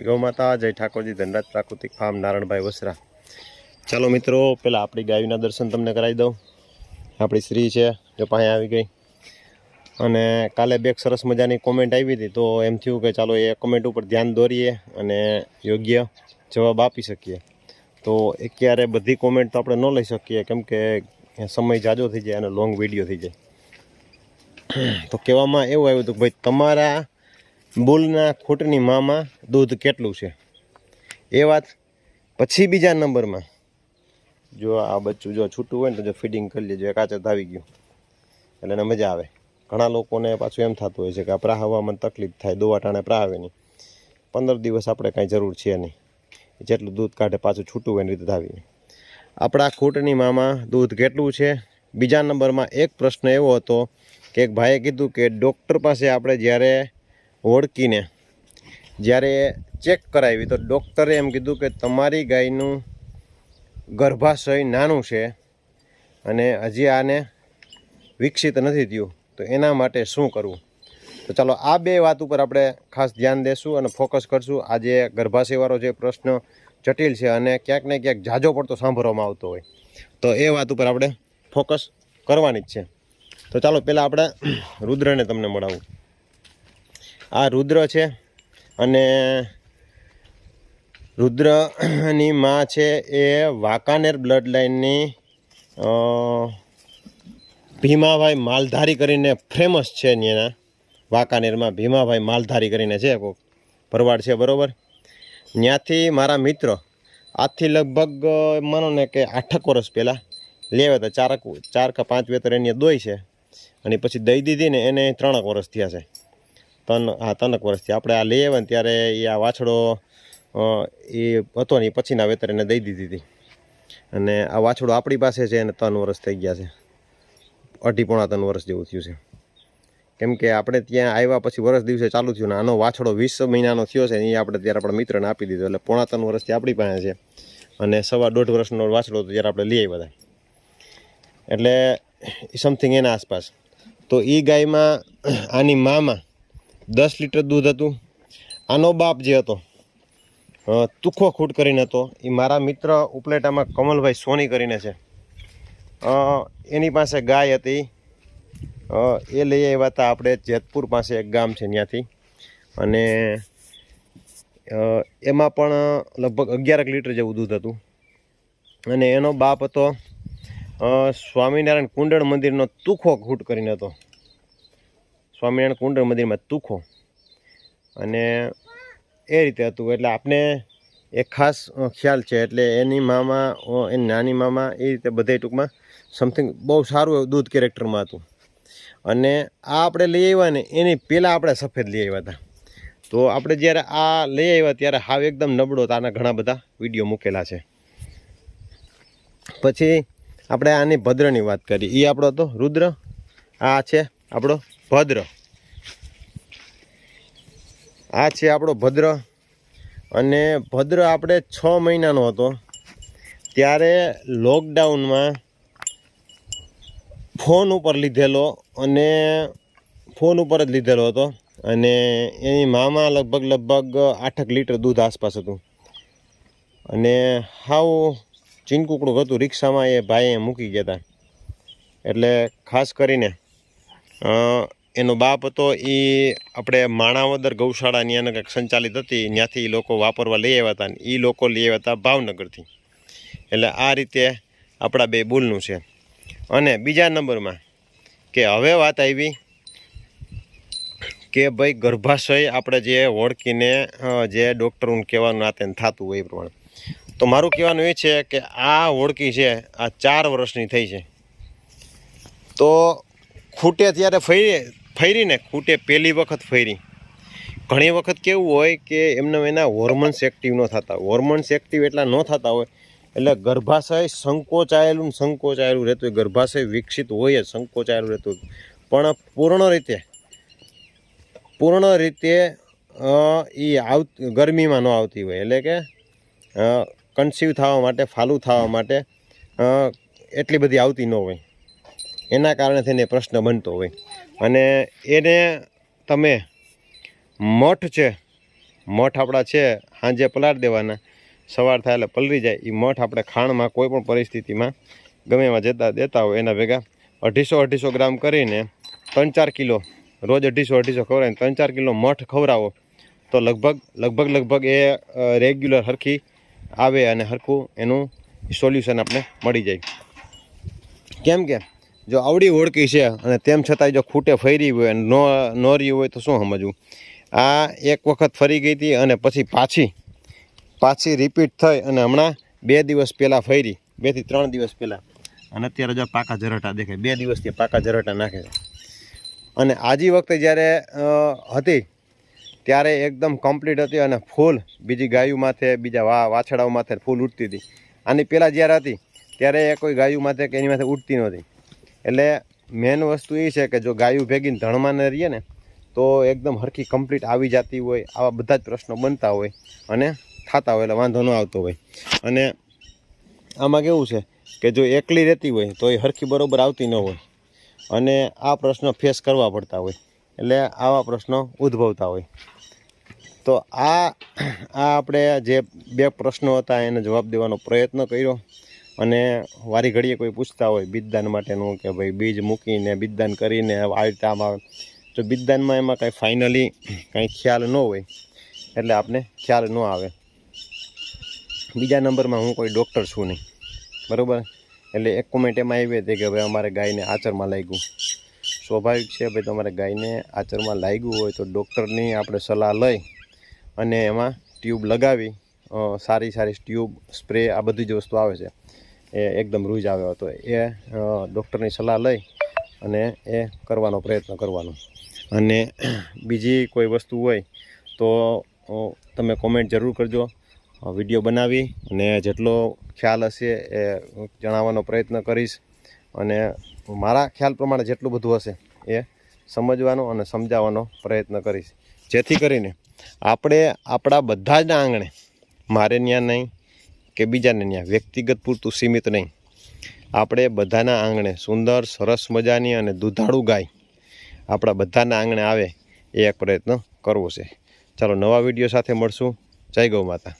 ગૌ માતા જય ઠાકોરજી ધનરાજ પ્રાકૃતિક ફાર્મ નારણભાઈ વસરા। ચાલો મિત્રો, પહેલાં આપણી ગાયોના દર્શન તમને કરાવી દઉં। આપણી શ્રી છે જો પાસે આવી ગઈ, અને કાલે બે સરસ મજાની કોમેન્ટ આવી હતી, તો એમ થયું કે ચાલો એ કોમેન્ટ ઉપર ધ્યાન દોરીએ અને યોગ્ય જવાબ આપી શકીએ। તો અત્યારે બધી કોમેન્ટ તો આપણે ન લઈ શકીએ, કેમ કે સમય જાજો થઈ જાય અને લોંગ વિડીયો થઈ જાય। તો કહેવામાં એવું આવ્યું હતું કે ભાઈ તમારા બુલના ખૂંટની મામાં દૂધ કેટલું છે, એ વાત। પછી બીજા નંબરમાં જો આ બચ્ચું જો છૂટું હોય ને તો જો ફીડિંગ કરી લેજો, એક આચર ધાવી ગયું એટલે એને મજા આવે। ઘણા લોકોને પાછું એમ થતું હોય છે કે આ પ્રાહવામાં તકલીફ થાય, દોવા ટાણે પ્રાહવે નહીં। 15 દિવસ આપણે કાંઈ જરૂર છે નહીં, જેટલું દૂધ કાઢે પાછું છૂટું હોય ને રીતે ધાવીએ। આપણા ખૂંટની મામાં દૂધ કેટલું છે। બીજા નંબરમાં એક પ્રશ્ન એવો હતો કે એક ભાઈએ કીધું કે ડૉક્ટર પાસે આપણે જ્યારે ઓળખીને જ્યારે ચેક કરાવી તો ડૉક્ટરે એમ કીધું કે તમારી ગાયનું ગર્ભાશય નાનું છે અને હજી આને વિકસિત નથી થયું, તો એના માટે શું કરવું। તો ચાલો આ બે વાત ઉપર આપણે ખાસ ધ્યાન દેશું અને ફોકસ કરશું। આજે ગર્ભાશયવાળો જે પ્રશ્ન જટિલ છે અને ક્યાંક ને ક્યાંક ઝાઝો પડતો સાંભળવામાં આવતો હોય, તો એ વાત ઉપર આપણે ફોકસ કરવાની જ છે। તો ચાલો પહેલાં આપણે રુદ્રને તમને મળાવું। આ રુદ્ર છે અને રુદ્રની માં છે એ વાંકાનેર બ્લડ લાઇનની ભીમાભાઈ માલધારી કરીને ફેમસ છે। એના વાંકાનેરમાં ભીમાભાઈ માલધારી કરીને છે, કોઈક ભરવાડ છે, બરાબર। ત્યાંથી મારા મિત્ર આજથી લગભગ માનો ને કે 8 વર્ષ પહેલાં લેવા હતા। 4 કે 5 વેતર એની દોઈ છે, અને પછી દઈ દીધી ને એને 3 વર્ષ થયા છે। 3 વર્ષથી આપણે આ લઈ આવ્યા ને ત્યારે એ આ વાછડો એ હતો ને પછીના વેતર એને દઈ દીધી હતી, અને આ વાછડો આપણી પાસે છે અને 3 વર્ષ થઈ ગયા છે, 2.5-3 વર્ષ જેવું થયું છે। કેમ કે આપણે ત્યાં આવ્યા પછી વર્ષ દિવસે ચાલુ થયું ને આનો વાછડો 20 મહિનાનો થયો છે, એ આપણે ત્યારે આપણા મિત્રને આપી દીધો, એટલે 3.5 વર્ષથી આપણી પાસે છે, અને 1.5 વર્ષનો વાછડો હતો જ્યારે આપણે લઈ આવ્યા હતા, એટલે સમથિંગ એના આસપાસ। તો એ ગાયમાં આની મામાં 10 લીટર દૂધ હતું। આનો બાપ જે હતો તુખો ખૂટ કરીને હતો, એ મારા મિત્ર ઉપલેટામાં કમલભાઈ સોની કરીને છે, એની પાસે ગાય હતી। એ લઈ આવ્યા હતા આપણે જેતપુર પાસે એક ગામ છે ત્યાંથી, અને એમાં પણ લગભગ 11 લીટર જેવું દૂધ હતું। અને એનો બાપ હતો સ્વામિનારાયણ કુંડળ મંદિરનો તુખો ખૂટ કરીને હતો, સ્વામિનારાયણ કુંડળ મંદિરમાં તુખો, અને એ રીતે હતું। એટલે આપણે એક ખાસ ખ્યાલ છે, એટલે એની મામા એની નાની મામા એ રીતે બધે ટૂંકમાં સમથિંગ બહુ સારું એવું દૂધ કેરેક્ટરમાં હતું। અને આ આપણે લઈ આવ્યા ને એની પહેલાં આપણે સફેદ લઈ આવ્યા હતા, તો આપણે જ્યારે આ લઈ આવ્યા ત્યારે હાવ એકદમ નબળો હતા, આના ઘણા બધા વિડીયો મૂકેલા છે। પછી આપણે આની ભદ્રની વાત કરી, એ આપણો હતો રુદ્ર, આ છે આપણો ભદ્ર, આ છે આપણો ભદ્ર। અને ભદ્ર આપણે 6 મહિનાનો હતો ત્યારે લોકડાઉનમાં ફોન ઉપર લીધેલો, અને ફોન ઉપર જ લીધેલો હતો, અને એની મામાં લગભગ 8 લીટર દૂધ આસપાસ હતું, અને હાવ ચીનકુકડું હતું। રિક્ષામાં એ ભાઈએ મૂકી ગયા હતા, એટલે ખાસ કરીને એનો બાપ હતો એ આપણે માણાવદર ગૌશાળાની એને કંઈક સંચાલિત હતી, ત્યાંથી લોકો વાપરવા લઈ આવ્યા હતા, ને એ લોકો લઈ આવ્યા હતા ભાવનગરથી। એટલે આ રીતે આપણા બે બુલનું છે। અને બીજા નંબરમાં કે હવે વાત આવી કે ભાઈ ગર્ભાશય આપણે જે ઓળખીને જે ડૉક્ટરોને કહેવાનું નાતે થતું હોય એ પ્રમાણે, તો મારું કહેવાનું એ છે કે આ ઓળખી છે આ 4 વર્ષની થઈ છે, તો ખૂટે ત્યારે ફેરીને ખૂટે પહેલી વખત ફેરી, ઘણી વખત કેવું હોય કે એમને એના હોર્મોન્સ એક્ટિવ ન થતા, હોર્મોન્સ એક્ટિવ એટલા ન થતા હોય, એટલે ગર્ભાશય સંકોચાયેલું રહેતું હોય, ગર્ભાશય વિકસિત હોય જ સંકોચાયેલું રહેતું હોય, પણ પૂર્ણ રીતે એ ગરમીમાં ન આવતી હોય, એટલે કે કન્સીવ થવા માટે, ફાલું થવા માટે એટલી બધી આવતી ન હોય, એના કારણે થઈને પ્રશ્ન બનતો હોય। અને એને તમે મઠ છે મઠ આપણા છે સાંજે પલાળી દેવાના, સવાર થાય એટલે પલળી જાય. એ મઠ આપણે ખાણમાં કોઈ પણ પરિસ્થિતિમાં ગમે એમાં દેતા હોય એના ભેગા 250 ગ્રામ કરીને 3-4 કિલો રોજ 250 ખવડાવીને 3-4 કિલો મઠ ખવડાવો તો લગભગ એ રેગ્યુલર હરખી આવે અને હરખું એનું સોલ્યુશન આપણે મળી જાય. કેમ કે જો આવડી ઓળખી છે અને તેમ છતાંય જો ખૂટે ફરી હોય અને ન રહી હોય તો શું સમજવું. આ એક વખત ફરી ગઈ હતી અને પછી પાછી રિપીટ થઈ અને હમણાં 2 દિવસ પહેલાં ફરી, 2 થી 3 દિવસ પહેલાં. અને અત્યારે જો પાકા જરટા દેખાય, 2 દિવસથી પાકા જરટા નાખે છે. અને આજી વખતે જ્યારે હતી ત્યારે એકદમ કમ્પ્લીટ હતી અને ફૂલ બીજી ગાયો માથે, બીજા વાછડાઓ માથે ફૂલ ઉઠતી હતી. આની પહેલાં જ્યારે હતી ત્યારે એ કોઈ ગાયો માથે કે એની માથે ઉઠતી નહોતી. એટલે મેન વસ્તુ એ છે કે જો ગાયું ભેગીને ધણમાં ન રહીએ ને તો એકદમ હરખી કમ્પ્લીટ આવી જતી હોય. આવા બધા જ પ્રશ્નો બનતા હોય અને થતા હોય એટલે વાંધો ન આવતો હોય. અને આમાં કેવું છે કે જો એકલી રહેતી હોય તો એ હરખી બરોબર આવતી ન હોય અને આ પ્રશ્નો ફેસ કરવા પડતા હોય, એટલે આવા પ્રશ્નો ઉદ્ભવતા હોય. તો આ આપણે જે 2 પ્રશ્નો હતા એને જવાબ દેવાનો પ્રયત્ન કર્યો. અને વારી ઘડીએ કોઈ પૂછતા હોય બીજદાન માટેનું કે ભાઈ બીજ મૂકીને બીજદાન કરીને આ રીતે આમ આવે, જો બીજદાનમાં એમાં કાંઈ ફાઇનલી કાંઈ ખ્યાલ ન હોય એટલે આપણે ખ્યાલ ન આવે. બીજા નંબરમાં હું કોઈ ડૉક્ટર છું નહીં, બરાબર. એટલે એક કોમેન્ટ એમાં આવી હતી કે ભાઈ અમારે ગાયને આચરમાં લાગ્યું. સ્વાભાવિક છે ભાઈ, તમારે ગાયને આચરમાં લાગ્યું હોય તો ડૉક્ટરની આપણે સલાહ લઈ અને એમાં ટ્યુબ લગાવી, સારી ટ્યુબ, સ્પ્રે, આ બધી જ વસ્તુ આવે છે એ એકદમ રૂજ આવે તો એ ડૉક્ટરની સલાહ લઈ અને એ કરવાનો પ્રયત્ન કરવાનો. અને બીજી કોઈ વસ્તુ હોય તો તમે કોમેન્ટ જરૂર કરજો. વિડીયો બનાવી અને જેટલો ખ્યાલ હશે એ જણાવવાનો પ્રયત્ન કરીશ. અને મારા ખ્યાલ પ્રમાણે જેટલું બધું હશે એ સમજવાનો અને સમજાવવાનો પ્રયત્ન કરીશ, જેથી કરીને આપણે આપણા બધા જ આંગણે, મારે ત્યાં નહીં કે બીજાને ત્યાં વ્યક્તિગત પૂરતું સીમિત નહીં, આપણે બધાના આંગણે સુંદર સરસ મજાની અને દુધાળુ ગાય આપણા બધાના આંગણે આવે એ એક પ્રયત્ન કરવો છે. ચાલો નવા વિડીયો સાથે મળશું. જય ગૌ માતા.